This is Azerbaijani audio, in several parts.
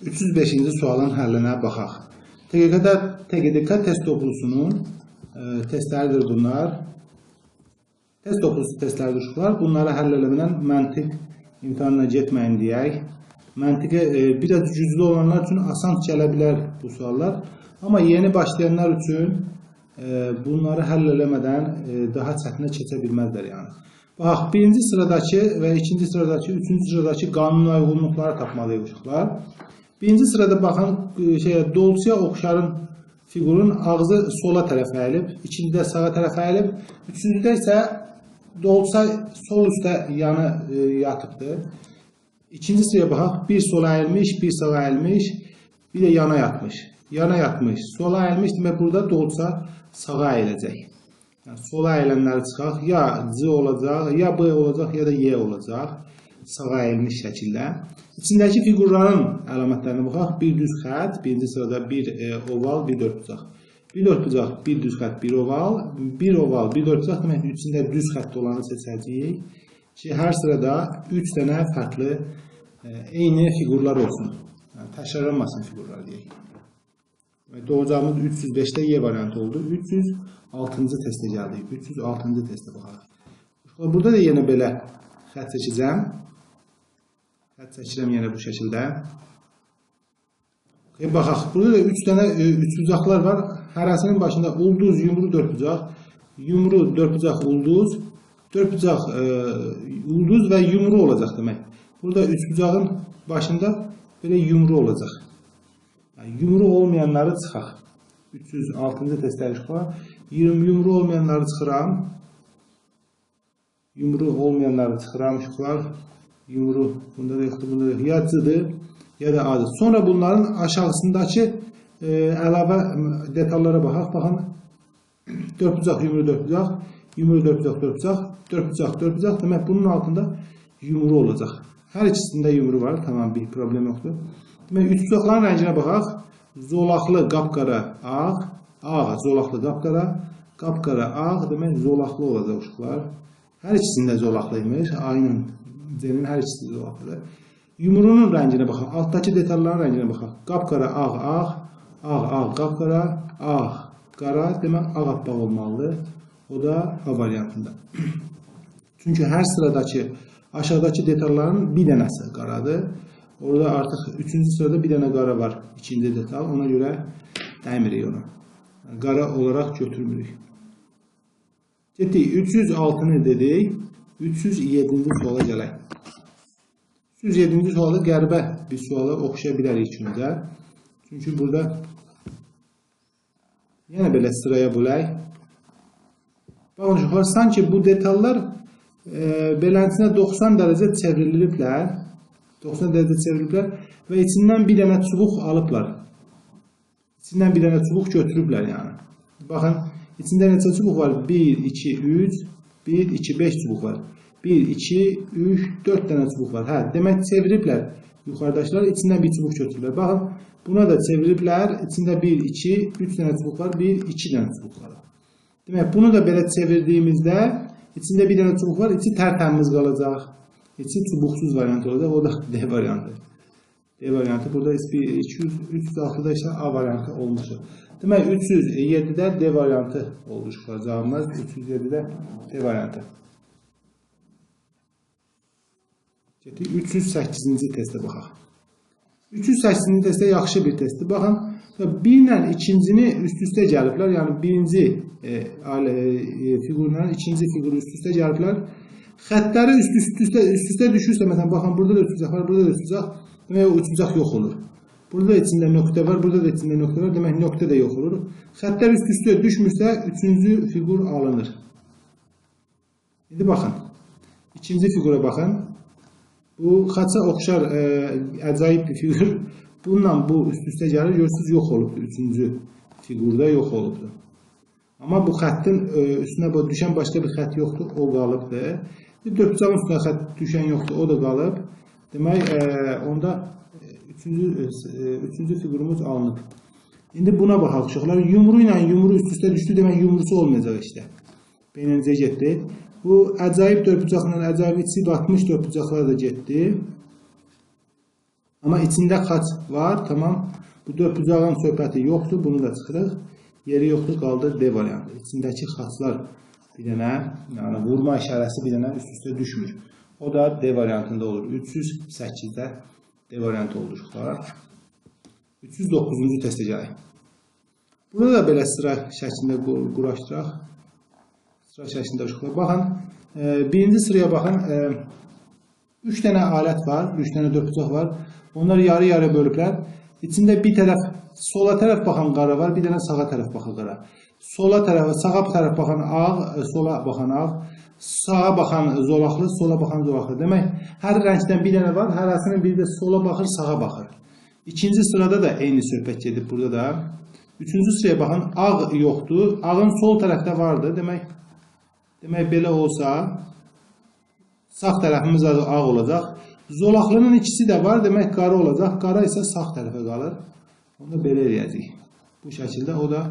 305-ci sualın həllinə baxaq. TGDK test toplusunun testləridir bunlar. Test toplusu testləri uşaqlar. Bunları həll eləməklə məntiq imtahanına getməyin deyək. Məntiqə biraz güclü olanlar üçün asan gələ bilər bu suallar. Amma yeni başlayanlar üçün bunları həll eləmədən daha çətinə keçə bilməzlər yəni. Bax, birinci sıradakı və ikinci sıradakı, üçüncü sıradakı qanuna uyğunluqları tapmalıyıq uşaqlar. Birinci sırada baxın, dolçuya oxşarın fiqurun ağzı sola tərəf əyilib, ikincidə sağa tərəf əyilib, üçüncüdə isə dolça sol üstə yanı yatıbdır. İkinci sıraya baxaq, bir sola əyilmiş, bir sağa əyilmiş, bir də yana yatmış. Yana yatmış, sola əyilmiş, demək burada dolça sağa əyiləcək. Yəni, sola əyilənləri çıxaq, ya C olacaq, ya B olacaq, ya da Y olacaq. Sağa əyilmiş şəkildə. İçindəki fiqurların əlamətlərinə baxaq. Bir düz xət, birinci sırada bir oval, bir dördbucaq. Bir dördbucaq, bir düz xət, bir oval, bir oval, bir dördbucaq. Demək, içində düz xətt olanı seçəcəyik ki, hər sırada 3 dənə fərqli eyni fiqurlar olsun. Yəni, təkrarlanmasın fiqurlar deyək. Doğacağımız 305-də Y variantı oldu. 306-cı testə gəldik. 306-cı testə baxaq. Burada da yenə belə xət çəkəcəm. Xət çəkirəm yenə bu şəkildə. Baxaq, burada da 3 dənə üçbucaqlar var. Hərəsinin başında ulduz, yumru, dördbucaq. Yumru, dördbucaq, ulduz. Dördbucaq, ulduz və yumru olacaq demək. Burada üçbucağın başında belə yumru olacaq. Yəni, yumru olmayanları çıxaq. 306-cı testləri çıxaq. Yumru olmayanları çıxıram. Yumru olmayanları çıxıram uşaqlar. Yumru bunda da yoxdur, bunda da yoxdur. Ya C-dir, ya da A-dır. Sonra bunların aşağısındakı əlavə detallara baxaq. Baxın, dördbucaq, yumru, dördbucaq, yumru, dördbucaq, dördbucaq, dördbucaq, dördbucaq. Demək, bunun altında yumru olacaq. Hər ikisində yumru var, tamam, bir problem yoxdur. Demək, üçbucaqların rənginə baxaq. Zolaqlı, qapqara, ağ, ağ, zolaqlı, qapqara, qapqara, ağ, demək, zolaqlı olacaq uşaqlar. Hər ikisində zolaqlıymış, A-nın, C-nin hər ikisi zolaqlıdır. Yumrunun rənginə baxaq, altdakı detalların rənginə baxaq. Qapqara, ağ, ağ, ağ, ağ, qapqara, ağ, qara, demək, ağappaq olmalıdır. O da A variantında. Çünki hər sıradakı, aşağıdakı detalların bir dənəsi qaradır. Orada artıq 3-cü sırada bir dənə qara var, ikinci detal. Ona görə dəmirik onu. Qara olaraq götürmürük. Getdik, 306-nı dedik. 307-ci suala gələk. 307-ci sualı qəribə bir suala oxşaya bilərik üçümüzə. Çünki burada yenə belə sıraya bölək. Baxın, uşaqlar, sanki bu detallar beləsinə 90 dərəcə çevriliblər. 90 dərəcə çevriliblər və içindən bir dənə çubuq alıblar. İçindən bir dənə çubuq götürüblər yəni. Baxın, içində neçə çubuq var? 1, 2, 3, 1, 2, 5 çubuq var. 1, 2, 3, 4 dənə çubuq var. Hə, demək çeviriblər yuxarıdaşlar, içindən bir çubuq götürüblər. Baxın, buna da çeviriblər, içində 1, 2, 3 dənə çubuq var, 1, 2 dənə çubuq var. Demək, bunu da belə çevirdiyimizdə içində bir dənə çubuq var, içi tərtəmiz qalacaq. İçi çubuqsuz variant olacaq, o da D variantı. D variantı, burada 306-da isə A variantı olmuşdur. Demək, 307-də D variantı oldu uşaqlar, cavabımız 307-də D variantı. 308-ci testə baxaq. 308-ci testə yaxşı bir testdir. Baxın, 1 ilə ikincini üst-üstə gəliblər, yəni birinci fiqurla ikinci fiquru üst-üstə gəliblər. Xətləri üst-üstə düşürsə, məsələn, baxın, burada da üçbucaq var, burada da üçbucaq, demək, o üçbucaq yox olur. Burada da içində nöqtə var, burada da içində nöqtə var, demək, nöqtə də yox olur. Xətlər üst-üstə düşmürsə, üçüncü fiqur alınır. İndi baxın, ikinci fiqura baxın. Bu, xaça oxşar əcayib bir fiqur. Bununla bu üst-üstə gəlir, görürsünüz, yox olubdur. Üçüncü fiqurda yox olubdur. Amma bu xəttin üstünə düşən başqa bir xət yoxdur, o qalıbdır. Dördbucağın üstünə xət düşən yoxdur, o da qalıb. Demək, onda üçüncü fiqurumuz alınıb. İndi buna baxaq uşaqlar. Yumru ilə yumru üst-üstə düşdü, demək, yumrusu olmayacaq işte. Beynəncə getdi. Bu əcayib dördbucaqla əcayib içi batmış dördbucaqlar da getdi. Amma içində xaç var, tamam. Bu 4 bucağın söhbəti yoxdur, bunu da çıxırıq. Yeri yoxdur, qaldı D variantı. İçindəki xaçlar bir dənə, yəni vurma işarəsi bir dənə üst-üstə düşmür. O da D variantında olur. 308-də D variantı olur. 309-cu testə gələk. Burada da belə sıra şəklində quraşdıraq. Sıra şəklində uşaqlar. Baxın, birinci sıraya baxın. 3 dənə alət var, 3 dənə 4 bucaq var. Onlar yarı-yarı bölüblər. İçində bir tərəf, sola tərəf baxan qara var, bir dənə sağa tərəf baxan qara. Sağa tərəf baxan ağ, sola baxan ağ, sağa baxan zolaqlı, sola baxan zolaqlı. Demək, hər rəngdən bir dənə var, hərəsinin biri də sola baxır, sağa baxır. İkinci sırada da eyni söhbət gedib burada da. Üçüncü sıraya baxın, ağ yoxdur, ağın sol tərəfdə vardı. Demək belə olsa, sağ tərəfimiz ağ olacaq. Zolaqlının ikisi də var, demək qara olacaq. Qara isə sağ tərəfə qalır. Onu da belə eləyəcək. Bu şəkildə o da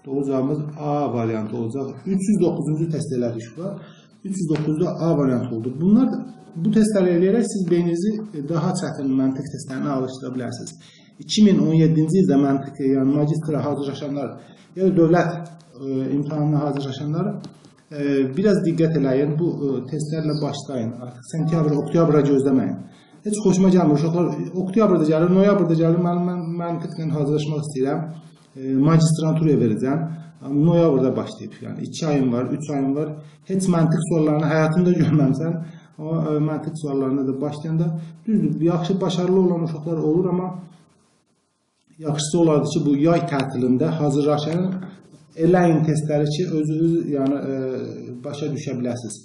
doğru cavabımız A variantı olacaq. 309-cu test elədik. 309-da A variantı oldu. Bu testləri eləyərək siz beyninizi daha çətin məntiq testlərinə alışdıra bilərsiniz. 2017-ci ildə məntiq, yəni magistra hazırlaşanlar, ya da dövlət imtahanına hazırlaşanlar biraz diqqət eləyin, bu testlərlə başlayın. Artıq sentyabr, oktyabra gözləməyin. Heç xoşuma gəlmir. Uşaqlar oktyabrda gəlir, noyabrda gəlir. Mən məntiqlə hazırlaşmaq istəyirəm. Magistranturaya verəcəm. Noyabrda başlayıb. Yəni 2 ayım var, 3 ayım var. Heç məntiq suallarını həyatımda görməmsən. Amma məntiq suallarına da başlayanda düzdür, yaxşı, başarılı olan uşaqlar olur, amma yaxşısı olardı ki, bu yay tətilində hazırlaşan eləyin testləri ki, özünüz yəni, başa düşə biləsiniz.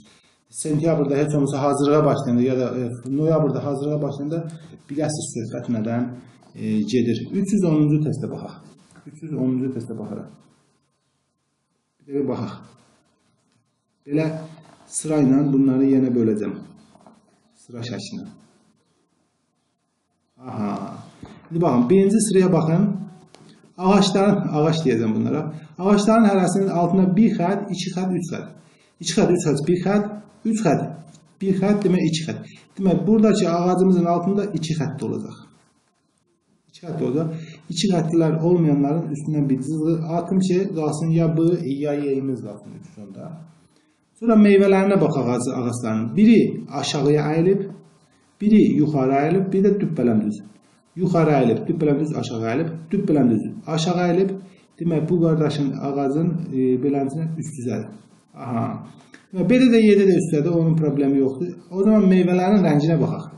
Sentyabrda heç olmasa hazırlığa başlayanda ya da noyabrda hazırlığa başlayanda biləsiniz söhbət nədən gedir. 310-cu testə baxaq. 310-cu testə baxaraq. Bir də baxaq. Belə sırayla bunları yenə böləcəm. Sıra şəklinə. Aha. Şimdi baxın, birinci sıraya baxın. Ağaç deyəcəm bunlara. Ağaçların hərəsinin altına 1 xət, 2 xət, 3 xət. 2 xət, 3 xət, 1 xət, 3 xət, 1 xət, demək 2 xət. Demək, buradakı ağacımızın altında 2 xət olacaq. 2 xət olacaq. 2 xəttlər olmayanların üstündən bir cızğı atım ki, qalsın ya B, ya Y-imiz qalsın. Sonra meyvələrinə bax ağacların. Biri aşağıya əyilib, biri yuxarı əyilib, bir də düppələndüz. Yuxarı əyilib, düppələndüz, aşağı əyilib, düppələndüz, aşağı əyilib. Demək, bu qardaşın ağacın beləncinə üst düzədir. Aha. Belə də yerdə də üstdədir, onun problemi yoxdur. O zaman meyvələrin rənginə baxaq.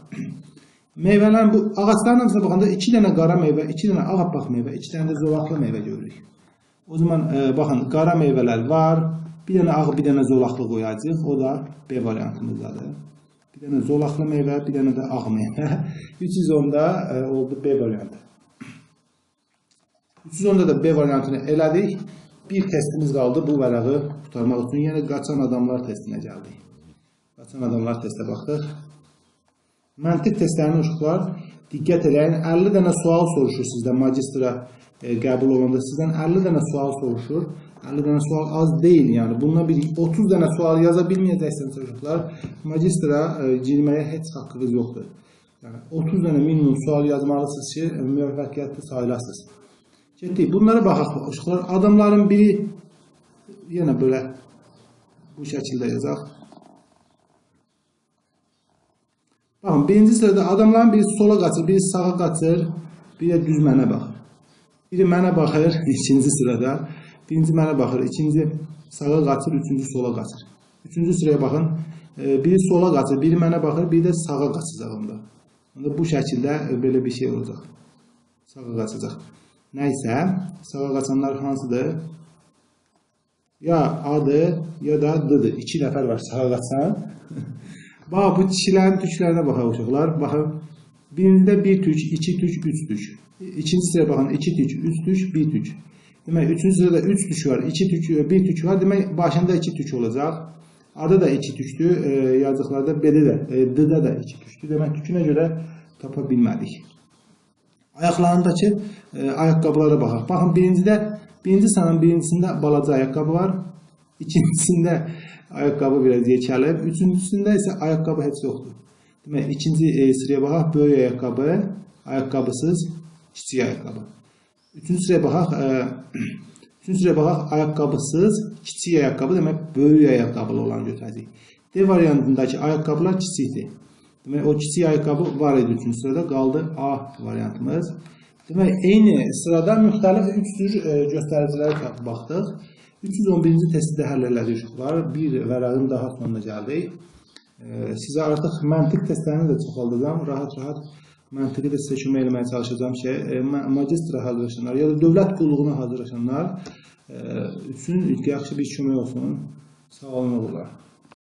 Meyvələrin, bu ağaçların hamısına baxanda 2 dənə qara meyvə, 2 dənə ağappaq meyvə, 2 dənə də zolaqlı meyvə görürük. O zaman baxın, qara meyvələr var. Bir dənə ağ, bir dənə zolaqlı qoyacaq. O da B variantımızdadır. Bir dənə zolaqlı meyvə, bir dənə də ağ meyvə. 310-da oldu B variantı. 310-da da B variantını elədik. Bir testimiz qaldı bu vərəqi tutarmaq üçün. Yəni qaçan adamlar testinə gəldik. Qaçan adamlar testə baxdıq. Məntiq testlərini uşaqlar diqqət eləyin. 50 dənə sual soruşur sizdən magistra qəbul olanda. Sizdən 50 dənə sual soruşur. 50 dənə sual az deyil, yəni. Bundan bir 30 dənə sual yaza bilməyəcəksiniz uşaqlar. Magistra girməyə heç haqqınız yoxdur. Yəni 30 dənə minimum sual yazmalısınız ki, müvəffəqiyyətli sayılasınız. Getdik. Bunlara baxaq uşaqlar. Adamların biri yenə belə bu şəkildə yazaq. Baxın, birinci sırada adamların biri sola qaçır, biri sağa qaçır, biri də düz mənə baxır. Biri mənə baxır, ikinci sırada. Birinci mənə baxır, ikinci sağa qaçır, üçüncü sola qaçır. Üçüncü sıraya baxın, biri sola qaçır, biri mənə baxır, biri də sağa qaçacaq onda. Onda bu şəkildə belə bir şey olacaq. Sağa qaçacaq. Nəysə, sağa qaçanlar hansıdır? Ya A-dır, ya da D-dir. 2 nəfər var sağa qaçan. Bax, bu kişilərin tüklərinə baxaq uşaqlar. Baxın, birində 1 tük, 2 tük, 3 tük. İkinci sıraya baxın, 2 tük, 3 tük, 1 tük. Demək, üçüncü sırada 3 tük var, 2 tük, 1 tük var. Demək, başında 2 tük olacaq. A-da da 2 tükdür, yazıqlarda B-də də, D-də də 2 tükdür. Demək, tükünə görə tapa bilmədik. Ayaqlarındakı ayaqqabılara baxaq. Baxın, birinci sanın birincisində balaca ayaqqabı var. İkincisində ayaqqabı biraz yekəlib. Üçüncüsündə isə ayaqqabı heç yoxdur. Demək, ikinci sıraya baxaq, böyük ayaqqabı, ayaqqabısız, kiçik ayaqqabı. Üçüncü sıraya baxaq, ayaqqabısız, kiçik ayaqqabı, demək, böyük ayaqqabılı olan götürəcəyik. D variantındakı ayaqqabılar kiçikdir. Demək, o kiçik ayaqqabı var idi üçüncü sırada, qaldı A variantımız. Demək, eyni sırada müxtəlif 3 cür göstəricilərə baxdıq. 311-ci testi də həll elədik uşaqlar. Bir vərəqin daha sonuna gəldik. Sizə artıq məntiq testlərini də çoxaldacağım. Rahat-rahat məntiqi də sizə kömək eləməyə çalışacağım ki, magistra hazırlaşanlar ya da dövlət qulluğuna hazırlaşanlar üçün yaxşı bir kömək olsun. Sağ olun oğullar.